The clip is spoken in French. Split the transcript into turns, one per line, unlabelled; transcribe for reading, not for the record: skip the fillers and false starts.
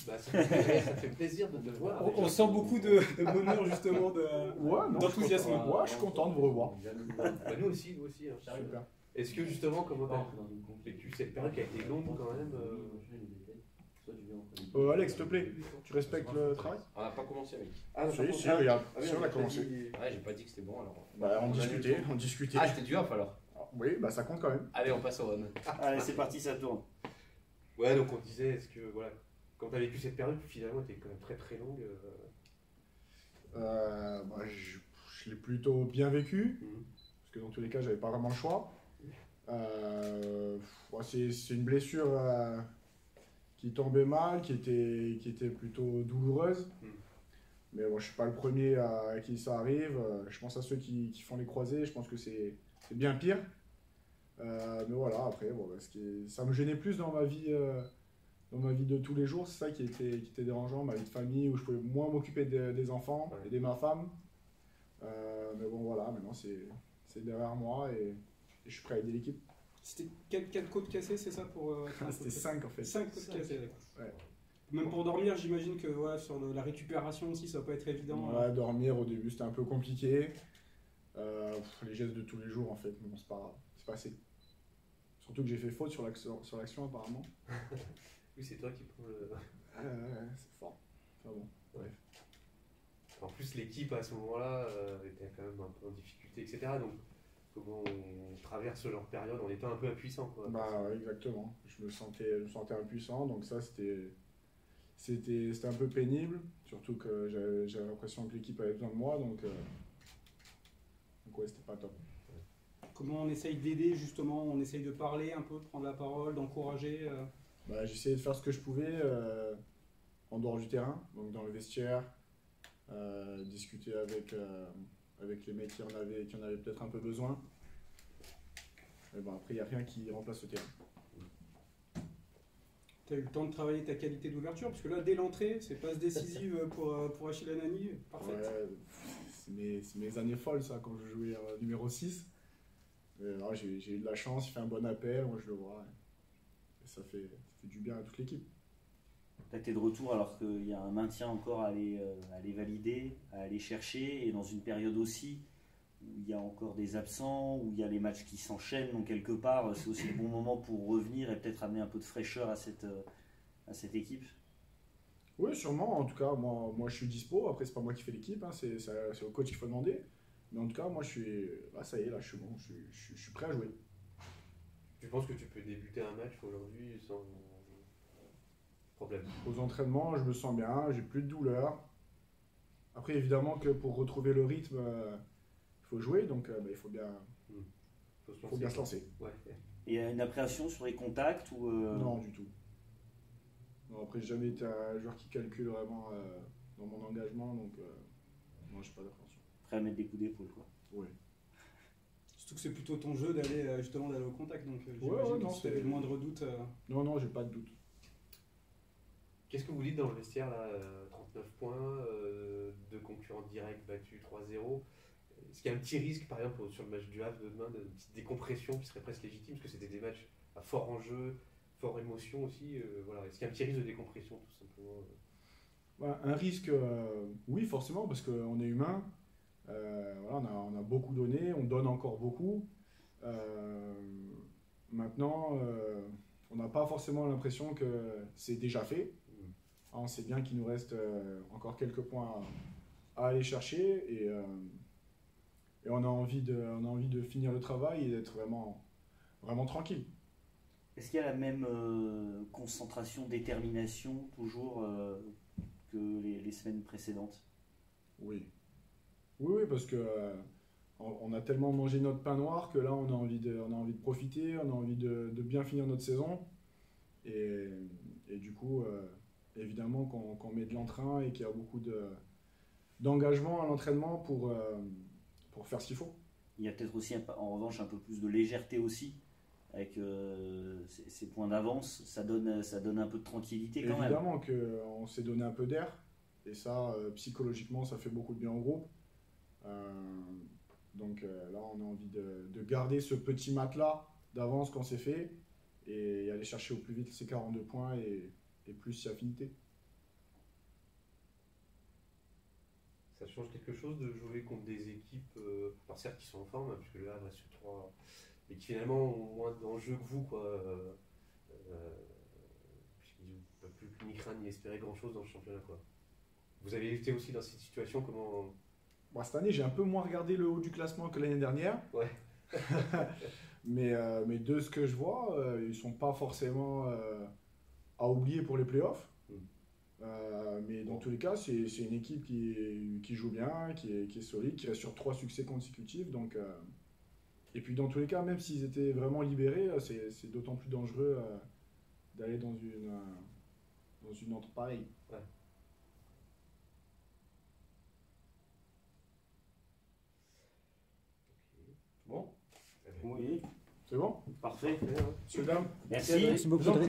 Bah, ça fait plaisir de te voir.
On sent beaucoup de bonheur justement, d'enthousiasme.
Ouais, je suis content de vous revoir.
Bah, nous aussi. Hein.
Super.
Est-ce que justement, comment t'as vécu cette période qui a été longue quand même
Alex, s'il te plaît, tu respectes le travail?
On n'a pas commencé, mec.
Si, regarde, si on a commencé.
Ouais, j'ai pas dit que c'était bon alors.
Bah, on discutait.
Ah, c'était du off alors.
Oui, bah ça compte quand même.
Allez, on passe au on.
Allez, c'est parti, ça tourne.
Ouais, donc on disait, est-ce que, voilà, quand t'as vécu cette période, finalement, elle était quand même très très longue.
Bah, je l'ai plutôt bien vécu, parce que dans tous les cas, j'avais pas vraiment le choix. C'est une blessure qui tombait mal, qui était plutôt douloureuse. Mais bon, je suis pas le premier à qui ça arrive. Je pense à ceux qui font les croisés, je pense que c'est bien pire. Mais voilà, après, bon, ça me gênait plus dans ma vie de tous les jours. C'est ça qui était dérangeant, ma vie de famille, où je pouvais moins m'occuper des enfants, aider ma femme. Mais bon, voilà, maintenant c'est derrière moi et je suis prêt à aider l'équipe.
C'était 4 côtes cassées, c'est ça pour
C'était 5 en fait.
5 côtes cassées, d'accord.
Ouais.
Même pour dormir, j'imagine que sur la récupération aussi, ça va pas être évident.
Ouais, dormir au début c'était un peu compliqué. Les gestes de tous les jours en fait, bon, c'est pas assez. Surtout que j'ai fait faute sur l'action apparemment.
Oui, c'est toi qui prends le.
C'est fort. Enfin bon, bref.
En plus, l'équipe à ce moment-là était quand même un peu en difficulté, etc. Donc, comment on traverse leur période en étant un peu impuissant, quoi.
Bah, exactement. Je me sentais impuissant, donc ça c'était un peu pénible. Surtout que j'avais l'impression que l'équipe avait besoin de moi, donc ouais, c'était pas top.
Comment on essaye d'aider justement? On essaye de parler un peu, de prendre la parole, d'encourager
Bah, j'essayais de faire ce que je pouvais en dehors du terrain, donc dans le vestiaire, discuter avec les mecs qui en avaient peut-être un peu besoin. Mais bon, après, il n'y a rien qui remplace le terrain.
Tu as eu le temps de travailler ta qualité d'ouverture, parce que là, dès l'entrée, c'est passe décisive pour Achille Anani, parfait.
Ouais, c'est mes années folles, ça, quand je jouais numéro 6. J'ai eu de la chance, il fait un bon appel, moi je le vois. Et ça fait du bien à toute l'équipe.
Là, tu es de retour alors qu'il y a un maintien encore à aller valider, à aller chercher, et dans une période aussi où il y a encore des absents, où il y a les matchs qui s'enchaînent, donc quelque part, c'est aussi le bon moment pour revenir et peut-être amener un peu de fraîcheur à cette équipe.
Oui, sûrement. En tout cas, moi je suis dispo. Après, c'est pas moi qui fais l'équipe, hein, c'est au coach qu'il faut demander. Mais en tout cas, moi, ça y est, là, je suis bon, je suis prêt à jouer.
Tu penses que tu peux débuter un match aujourd'hui sans problème?
Aux entraînements, je me sens bien, j'ai plus de douleur. Après, évidemment que pour retrouver le rythme, il faut jouer, donc il faut bien se lancer.
Ouais.
Et une appréhension sur les contacts ou
Non, du tout. Non, après, j'ai jamais été un joueur qui calcule vraiment dans mon engagement, donc non, j'ai pas d'appréhension.
Prêt à mettre des coups d'épaule, quoi.
Oui.
Surtout que c'est plutôt ton jeu d'aller au contact, donc
non,
si tu avais le moindre doute.
Non, j'ai pas de doute.
Qu'est-ce que vous dites dans le vestiaire là, 39 points, 2 concurrents directs battus 3-0? Est-ce qu'il y a un petit risque, par exemple, sur le match du Havre de demain, d'une petite décompression qui serait presque légitime, parce que c'était des matchs à fort enjeu, fort émotion aussi, voilà. Est-ce qu'il y a un petit risque de décompression, tout simplement?
Un risque, oui, forcément, parce qu'on est humain. On a beaucoup donné, on donne encore beaucoup. Maintenant, on n'a pas forcément l'impression que c'est déjà fait. On sait bien qu'il nous reste encore quelques points à aller chercher et on a envie de finir le travail et d'être vraiment, vraiment tranquille.
Est-ce qu'il y a la même concentration, détermination toujours que les semaines précédentes?
Oui, parce que on a tellement mangé notre pain noir que là on a envie de profiter, on a envie de bien finir notre saison et du coup évidemment qu'on met de l'entrain et qu'il y a beaucoup d'engagement à l'entraînement pour faire ce qu'il faut.
Il y a peut-être aussi en revanche un peu plus de légèreté aussi avec ces points d'avance, ça donne un peu de tranquillité quand même.
Évidemment qu'on s'est donné un peu d'air et ça psychologiquement ça fait beaucoup de bien au groupe. Donc là on a envie de garder ce petit matelas d'avance qu'on s'est fait et aller chercher au plus vite ces 42 points et et plus si affinité.
Ça change quelque chose de jouer contre des équipes, alors certes qui sont en forme, hein, puisque le Havre est sur 3, mais qui finalement ont moins d'enjeux que vous, quoi. Puisqu'ils ne peuvent plus ni craindre ni espérer grand-chose dans le championnat, quoi. Vous avez été aussi dans cette situation, comment...
Bon, cette année, j'ai un peu moins regardé le haut du classement que l'année dernière.
Ouais.
mais de ce que je vois, ils ne sont pas forcément à oublier pour les playoffs. Mais dans tous les cas, c'est une équipe qui joue bien, qui est solide, qui reste sur 3 succès consécutifs. Donc, et puis dans tous les cas, même s'ils étaient vraiment libérés, c'est d'autant plus dangereux d'aller dans une entre pareille.
Ouais.
Bon.
Oui,
C'est bon?
parfait.
Monsieur, dame?
Merci.
Merci beaucoup.